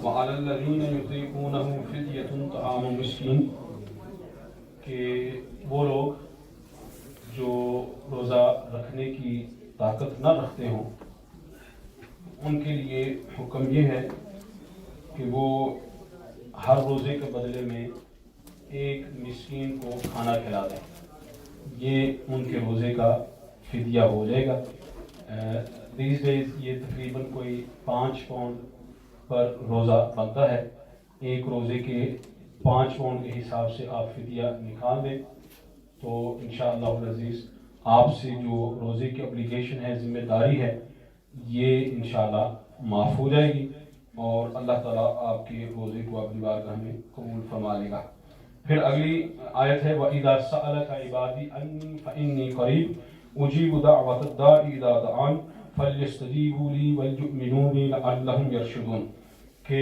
وعلی الذین یطیقونہ فدیۃ طعام مسکین، کہ وہ لوگ جو روزہ رکھنے کی طاقت نہ رکھتے ہوں ان کے لیے حکم یہ ہے کہ وہ ہر روزے کے بدلے میں ایک مسکین کو کھانا کھلا دیں، یہ ان کے روزے کا فدیہ ہو جائے گا۔ دیز ڈیز یہ تقریباً کوئی 5 پاؤنڈ پر روزہ بنتا ہے، ایک روزے کے 5 پاؤنڈ کے حساب سے آپ فدیہ نکال دیں تو انشاءاللہ العزیز آپ سے جو روزے کی اپلیکیشن ہے، ذمہ داری ہے، یہ انشاءاللہ معاف ہو جائے گی اور اللہ تعالیٰ آپ کے روزے کو اپنی بارگاہ میں قبول فرما لے گا۔ پھر اگلی آیت ہے وَإِذَا سَأَلَكَ عِبَادِي عَنِّي فَإِنِّي قَرِيبٌ أُجِيبُ دَعْوَةَ الدَّاعِ إِذَا دَعَانِ فَلْيَسْتَجِيبُوا لِي وَلْيُؤْمِنُوا بِي لَعَلَّهُمْ يَرْشُدُونَ، کہ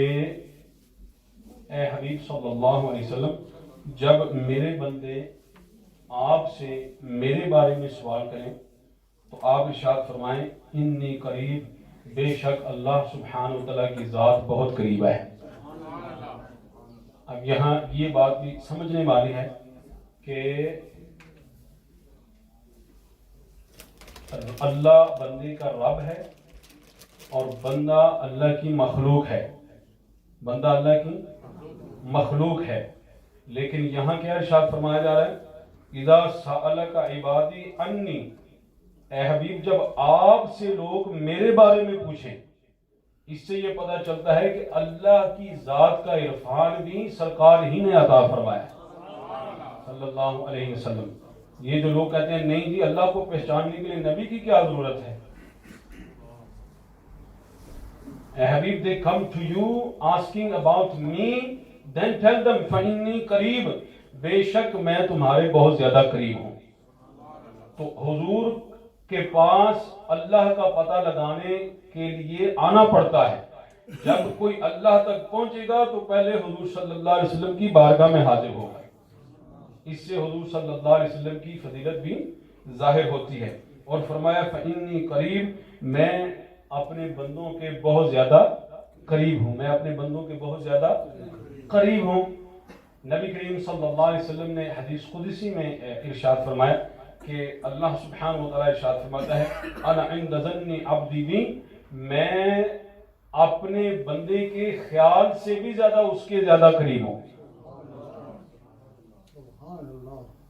اے حبیب صلی اللہ علیہ وسلم، جب میرے بندے آپ سے میرے بارے میں سوال کریں تو آپ ارشاد فرمائیں انی قریب، بے شک اللہ سبحانہ وتعالیٰ کی ذات بہت قریب ہے۔ اب یہاں یہ بات بھی سمجھنے والی ہے کہ اللہ بندے کا رب ہے اور بندہ اللہ کی مخلوق ہے، بندہ اللہ کی مخلوق ہے، لیکن یہاں کیا ارشاد فرمایا جا رہا ہے اذا سألک عبادی انی، اے حبیب جب آپ سے لوگ میرے بارے میں پوچھیں، اس سے یہ پتہ چلتا ہے کہ اللہ کی ذات کا عرفان بھی سرکار ہی نے عطا فرمایا صلی اللہ علیہ وسلم۔ یہ جو لوگ کہتے ہیں نہیں جی اللہ کو پہچاننے کے لیے نبی کی کیا ضرورت ہے، اے حبیب they come to you asking about me then tell them فَإِنِّي قریب، بے شک میں تمہارے بہت زیادہ قریب ہوں۔ تو حضور کے پاس اللہ کا پتہ لگانے کے لیے آنا پڑتا ہے، جب کوئی اللہ تک پہنچے گا تو پہلے حضور صلی اللہ علیہ وسلم کی بارگاہ میں حاضر ہوگا، اس سے حضور صلی اللہ علیہ وسلم کی فضیلت بھی ظاہر ہوتی ہے۔ اور فرمایا فَإِنِّي قریب، میں اپنے بندوں کے بہت زیادہ قریب ہوں، میں اپنے بندوں کے بہت زیادہ قریب ہوں۔ نبی کریم صلی اللہ علیہ وسلم نے حدیث قدسی میں ارشاد فرمایا کہ اللہ سبحانہ وتعالی ارشاد فرماتا ہے انا عند ظن عبدی بی، میں اپنے بندے کے خیال سے بھی زیادہ اس کے زیادہ قریب ہوں،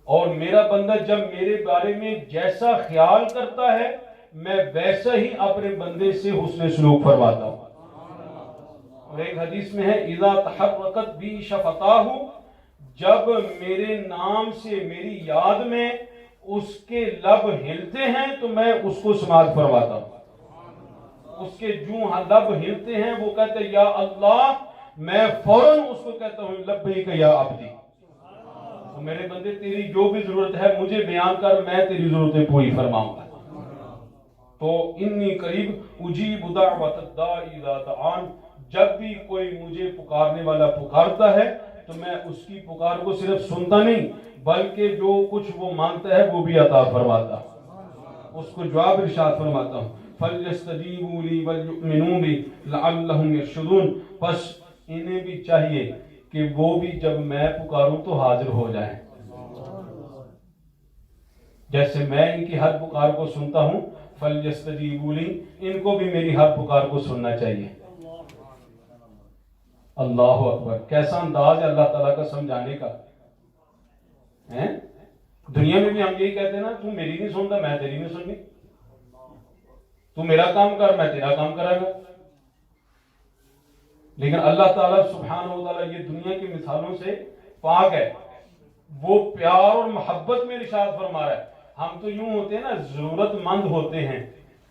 اور میرا بندہ جب میرے بارے میں جیسا خیال کرتا ہے میں ویسا ہی اپنے بندے سے حسن سلوک فرماتا ہوں۔ اور ایک حدیث میں ہے اذا تحرکت بی شفتاہ، جب میرے نام سے میری یاد میں اس کے لب ہلتے ہیں تو میں اس کو سماعت فرماتا ہوں، اس کے جو لب ہلتے ہیں وہ کہتے ہیں یا اللہ، میں فوراً اس کو کہتا ہوں لبیک یا عبدی، تو میرے بندے تیری جو بھی ضرورت ہے مجھے بیان کر، میں تیری ضرورتیں پوری فرماؤں گا۔ تو انی قریب اجیب دعوت الداع اذا دعان، جب بھی کوئی مجھے پکارنے والا پکارتا ہے تو میں اس کی پکار کو صرف سنتا نہیں بلکہ جو کچھ وہ مانگتا ہے وہ بھی عطا فرماتا ہوں، اس کو جواب ارشاد فرماتا ہوں فَلْيَسْتَجِيبُوا لِي وَلْيُؤْمِنُوا بِي لَعَلَّهُمْ يَرْشُدُونَ، بس انہیں بھی چاہیے کہ وہ بھی جب میں پکاروں تو حاضر ہو جائیں، جیسے میں ان کی ہر پکار کو سنتا ہوں فَلْيَسْتَجِيبُوا لِي، ان کو بھی میری ہر پکار کو سننا چاہیے۔ اللہ اکبر، کیسا انداز ہے اللہ تعالیٰ کا سمجھانے کا ہے۔ دنیا میں بھی ہم یہی کہتے ہیں نا، تو میری نہیں سنتا میں تیری نہیں سننی، تو میرا کام کر میں تیرا کام کرے گا، لیکن اللہ تعالیٰ سبحانہ وتعالیٰ یہ دنیا کی مثالوں سے پاک ہے، وہ پیار اور محبت میں ارشاد فرما رہا ہے۔ ہم تو یوں ہوتے ہیں نا، ضرورت مند ہوتے ہیں،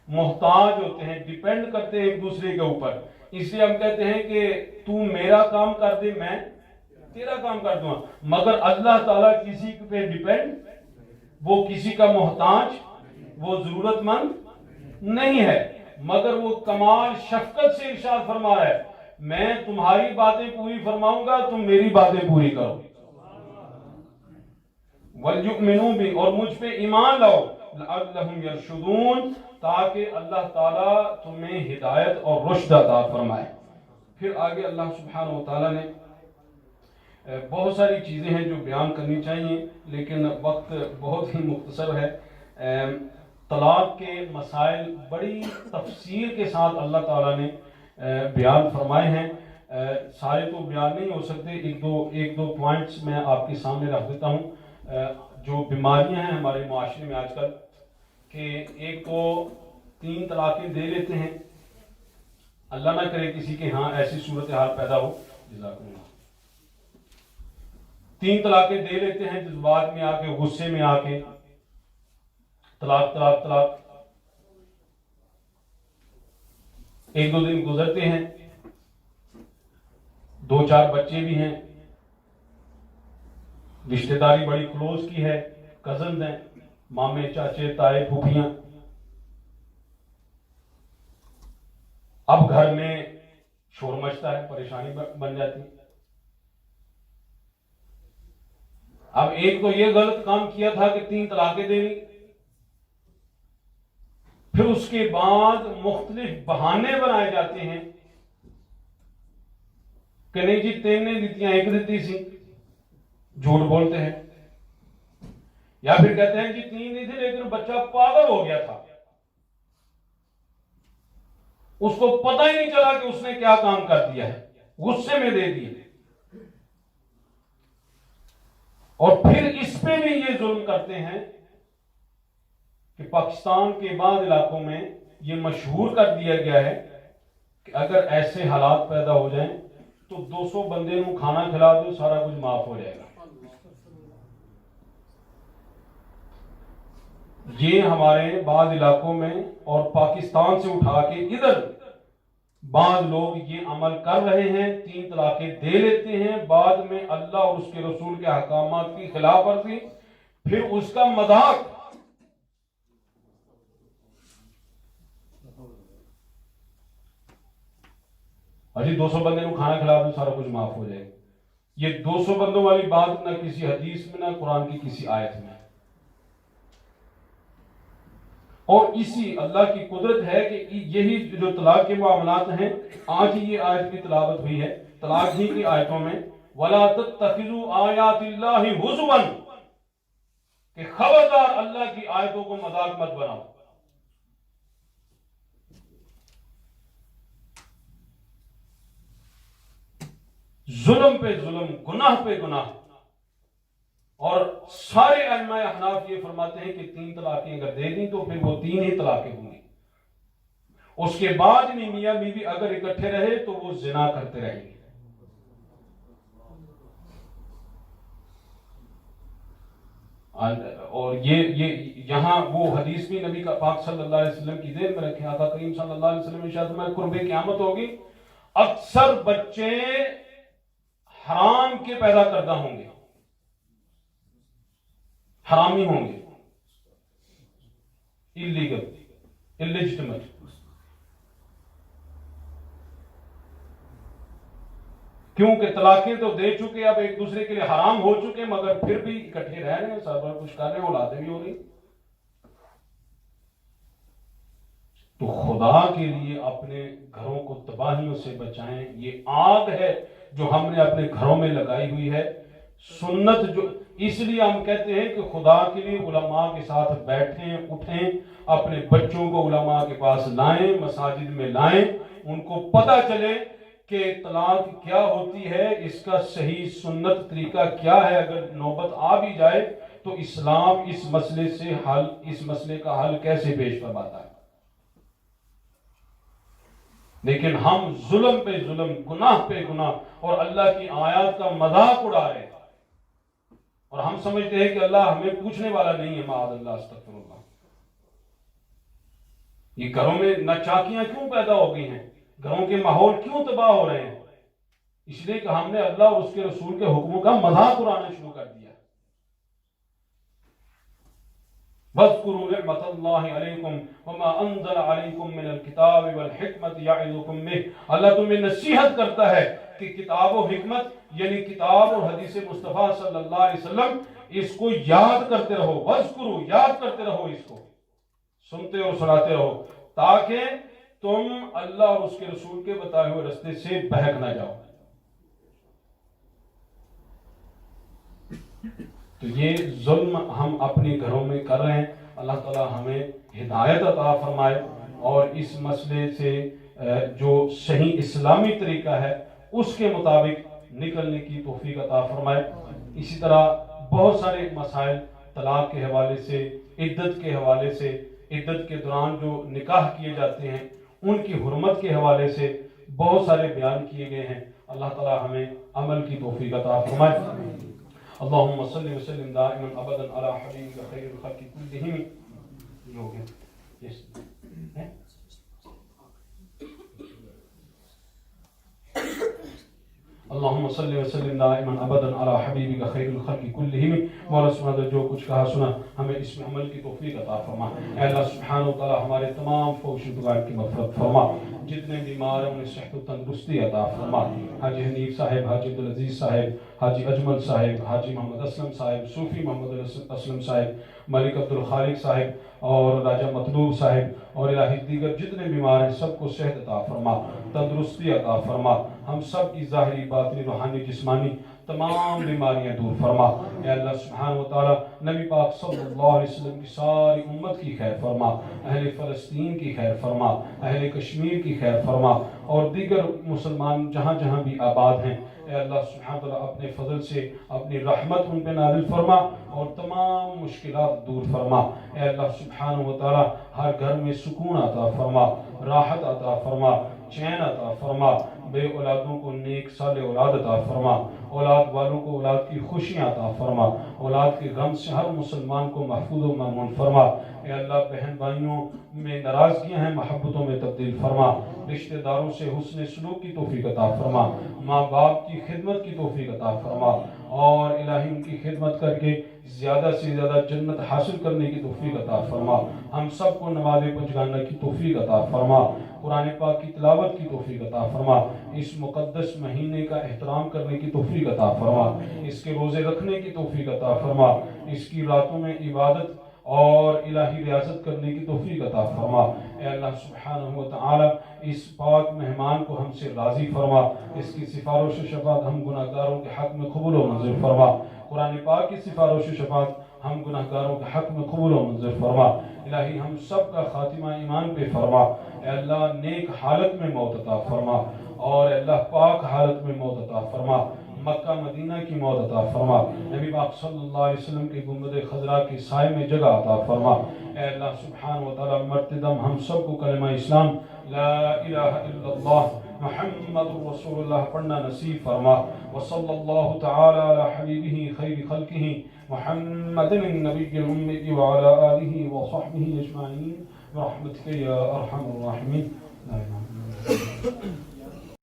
محتاج ہوتے ہیں، ڈیپینڈ کرتے ہیں ایک دوسرے کے اوپر، اس لیے ہم کہتے ہیں کہ تو میرا کام کر دے میں تیرا کام کر دوں، مگر اللہ تعالیٰ کسی پہ ڈیپینڈ، وہ کسی کا محتاج، وہ ضرورت مند نہیں ہے، مگر وہ کمال شفقت سے ارشاد فرما رہا ہے میں تمہاری باتیں پوری فرماؤں گا، تم میری باتیں پوری کرو۔ وَلْيُؤْمِنُوا بِي، اور مجھ پہ ایمان لاؤ، لَعَلَّهُمْ يَرْشُدُونَ، تاکہ اللہ تعالیٰ تمہیں ہدایت اور رشد عطا فرمائے۔ پھر آگے اللہ سبحانہ و تعالیٰ نے بہت ساری چیزیں ہیں جو بیان کرنی چاہیے، لیکن وقت بہت ہی مختصر ہے۔ طلاق کے مسائل بڑی تفصیل کے ساتھ اللہ تعالیٰ نے بیان فرمائے ہیں، سارے تو بیان نہیں ہو سکتے، ایک دو پوائنٹس میں آپ کے سامنے رکھ دیتا ہوں۔ جو بیماریاں ہیں ہمارے معاشرے میں آج کل، کہ ایک تو 3 طلاقیں دے لیتے ہیں، اللہ نہ کرے کسی کے ہاں ایسی صورتحال پیدا ہو، جزاکم اللہ، 3 طلاقیں دے لیتے ہیں جذبات میں آ کے، غصے میں آ کے، طلاق طلاق طلاق۔ 1-2 دن گزرتے ہیں، 2-4 بچے بھی ہیں، رشتہ داری بڑی کلوز کی ہے، کزنز ہیں، مامے چاچے تائے پھوپھیاں، اب گھر میں شور مچتا ہے، پریشانی بن جاتی۔ اب ایک تو یہ غلط کام کیا تھا کہ 3 طلاقیں دے لی، پھر اس کے بعد مختلف بہانے بنائے جاتے ہیں کہ نہیں جی 3 نہیں دیتی ہیں، 1 دیتی سی، جھوٹ بولتے ہیں، یا پھر کہتے ہیں جی 3 نہیں تھی لیکن بچہ پاگل ہو گیا تھا، اس کو پتہ ہی نہیں چلا کہ اس نے کیا کام کر دیا ہے، غصے میں دے دیے۔ اور پھر اس پہ بھی یہ ظلم کرتے ہیں کہ پاکستان کے بعض علاقوں میں یہ مشہور کر دیا گیا ہے کہ اگر ایسے حالات پیدا ہو جائیں تو 200 بندے کو کھانا کھلا دو، سارا کچھ معاف ہو جائے گا۔ یہ ہمارے بعض علاقوں میں اور پاکستان سے اٹھا کے ادھر بعض لوگ یہ عمل کر رہے ہیں، 3 طلاقیں دے لیتے ہیں، بعد میں اللہ اور اس کے رسول کے احکامات کی خلاف ورزی، پھر اس کا مذاق۔ اجی 200 بندے کو کھانا کھلا دو، سارا کچھ معاف ہو جائے گا۔ یہ 200 بندوں والی بات نہ کسی حدیث میں نہ قرآن کی کسی آیت میں۔ اور اسی اللہ کی قدرت ہے کہ یہی جو طلاق کے معاملات ہیں، آج ہی یہ آیت کی تلاوت ہوئی ہے طلاق ہی کی آیتوں میں، وَلَا تَتَّخِذُوا آیَاتِ اللَّهِ هُزُوًا، کہ خبردار اللہ کی آیتوں کو مذاق مت بناؤ۔ ظلم پہ ظلم، گناہ پہ گناہ۔ اور سارے علماء احناف یہ فرماتے ہیں کہ 3 طلاقیں اگر دے دیں تو پھر وہ 3 ہی طلاقیں ہوں گی، اس کے بعد بھی میاں بیوی اگر اکٹھے رہے تو وہ زنا کرتے رہیں گے۔ اور یہ یہاں وہ حدیث بھی نبی کا پاک صلی اللہ علیہ وسلم کی ذہن میں رکھیں، آقا کریم صلی اللہ علیہ وسلم نے ارشاد فرمایا قرب قیامت ہوگی، اکثر بچے حرام کے پیدا کردہ ہوں گے، حرامی ہوں گے، اللیگل، اللیجٹمیٹ۔ کیونکہ طلاقیں تو دے چکے، اب ایک دوسرے کے لیے حرام ہو چکے، مگر پھر بھی اکٹھے رہ رہے ہیں، سب کچھ کر رہے ہیں، اولادیں بھی ہو رہی۔ تو خدا کے لیے اپنے گھروں کو تباہیوں سے بچائیں، یہ آگ ہے جو ہم نے اپنے گھروں میں لگائی ہوئی ہے۔ سنت جو اس لیے ہم کہتے ہیں کہ خدا کے لیے علماء کے ساتھ بیٹھیں، اٹھیں، اپنے بچوں کو علماء کے پاس لائیں، مساجد میں لائیں، ان کو پتہ چلے کہ طلاق کیا ہوتی ہے، اس کا صحیح سنت طریقہ کیا ہے، اگر نوبت آ بھی جائے تو اسلام اس مسئلے کا حل کیسے پیش فرماتا ہے۔ لیکن ہم ظلم پہ ظلم، گناہ پہ گناہ اور اللہ کی آیات کا مذاق اڑا رہے ہیں، اور ہم سمجھتے ہیں کہ اللہ ہمیں پوچھنے والا نہیں ہے، معاذ اللہ، استغفر اللہ۔ یہ گھروں میں ناچاکیاں کیوں پیدا ہو گئی ہیں، گھروں کے ماحول کیوں تباہ ہو رہے ہیں؟ اس لیے کہ ہم نے اللہ اور اس کے رسول کے حکموں کا مذاق اڑانا شروع کر دیا۔ وَاذْكُرُوا نِعْمَةَ اللَّهِ عَلَيْكُمْ وَمَا أَنزَلَ عَلَيْكُمْ مِنَ الْكِتَابِ وَالْحِكْمَةِ يَعِظُكُمْ بِهِ۔ اللہ تمہیں نصیحت کرتا ہے کہ کتاب و حکمت یعنی کتاب اور حدیث مصطفیٰ صلی اللہ علیہ وسلم، اس کو یاد کرتے رہو، وَاذْكُرُوا، یاد کرتے رہو، اس کو سنتے اور سناتے رہو، تاکہ تم اللہ اور اس کے رسول کے بتائے ہوئے رستے سے بہک نہ جاؤ. تو یہ ظلم ہم اپنے گھروں میں کر رہے ہیں. اللہ تعالیٰ ہمیں ہدایت عطا فرمائے اور اس مسئلے سے جو صحیح اسلامی طریقہ ہے اس کے مطابق نکلنے کی توفیق عطا فرمائے. اسی طرح بہت سارے مسائل طلاق کے حوالے سے، عدت کے حوالے سے، عدت کے دوران جو نکاح کیے جاتے ہیں ان کی حرمت کے حوالے سے بہت سارے بیان کیے گئے ہیں. اللہ تعالیٰ ہمیں عمل کی توفیق عطا فرمائے. اللہم صلی وسلم دائما ابدا علی حبیبک خیر الخلق کلہم. یہ ہو گیا. اللہم صلی وسلم دائما ابدا علی حبیبک خیر الخلق کلہم. مولا سبحانہ جو کچھ کہا سنا ہمیں اس میں عمل کی توفیق عطا فرما. اے اللہ سبحانہ وتعالی ہمارے تمام فوش دگار کی مغفرت فرما. جتنے بیمار ہیں انہیں صحت و تندرستی عطا فرما. حاجی حنیف صاحب، حاجی عبدالعزیز صاحب، حاجی اجمل صاحب، حاجی محمد اسلم صاحب، صوفی محمد اسلم صاحب، ملک عبدالخالق صاحب اور راجہ مطلوب صاحب اور الہی دیگر جتنے بیمار ہیں سب کو صحت عطا فرما، تندرستی عطا فرما. ہم سب کی ظاہری باطنی روحانی جسمانی تمام بیماریاں دور فرما. اے اللہ سبحانہ وتعالی نبی پاک صلی اللہ علیہ وسلم کی ساری امت کی خیر فرما، اہل فلسطین کی خیر فرما، اہل کشمیر کی خیر فرما اور دیگر مسلمان جہاں جہاں بھی آباد ہیں. اے اللہ سبحانہ وتعالی اپنے فضل سے اپنی رحمت ان پہ نازل فرما اور تمام مشکلات دور فرما. اے اللہ سبحانہ وتعالی ہر گھر میں سکون عطا فرما، راحت عطا فرما، چین عطا فرما. بے اولادوں کو نیک صالح اولاد عطا فرما، اولاد والوں کو اولاد کی خوشیاں عطا فرما، اولاد کے غم سے ہر مسلمان کو محفوظ و مامون فرما. اے اللہ بہن بھائیوں میں ناراضگیاں ہیں محبتوں میں تبدیل فرما. رشتہ داروں سے حسن سلوک کی توفیق عطا فرما، ماں باپ کی خدمت کی توفیق عطا فرما اور الہی ان کی خدمت کر کے زیادہ سے زیادہ جنت حاصل کرنے کی توفیق عطا فرما. ہم سب کو نماز پنجگانہ کی توفیق عطا فرما، قرآن پاک کی تلاوت کی توفیق عطا فرما، اس مقدس مہینے کا احترام کرنے کی توفیق عطا فرما، اس کے روزے رکھنے کی توفیق عطا فرما، اس کی راتوں میں عبادت اور الہی ریاضت کرنے کی توفیق عطا فرما. اے اللہ سبحانہ وتعالی اس پاک مہمان کو ہم سے راضی فرما، اس کی سفارش و شفاعت ہم گناہ گاروں کے حق میں قبول و منظور فرما. قرآن پاک کی سفارش و شفاعت ہم گناہ گاروں کے حق میں قبول و منظور فرما. الہی ہم سب کا خاتمہ ایمان پہ فرما. اے اللہ نیک حالت میں موت عطا فرما اور اے اللہ پاک حالت میں موت عطا فرما. مکہ مدینہ کی موت عطا فرما. نبی پاک صلی اللہ علیہ وسلم کے گنبد خضرا کے سائے میں جگہ عطا فرما. اے اللہ سبحانہ وتعالی مرتے دم ہم سب کو کلمہ اسلام لا الہ الا اللہ محمد رسول اللہ پڑھنا نصیب فرما. وصلی اللہ تعالی علی حبیبہ خیر خلقہ محمد النبی الأمی وعلى آلہ وصحبہ اجمعین برحمتک یا ارحم الراحمین.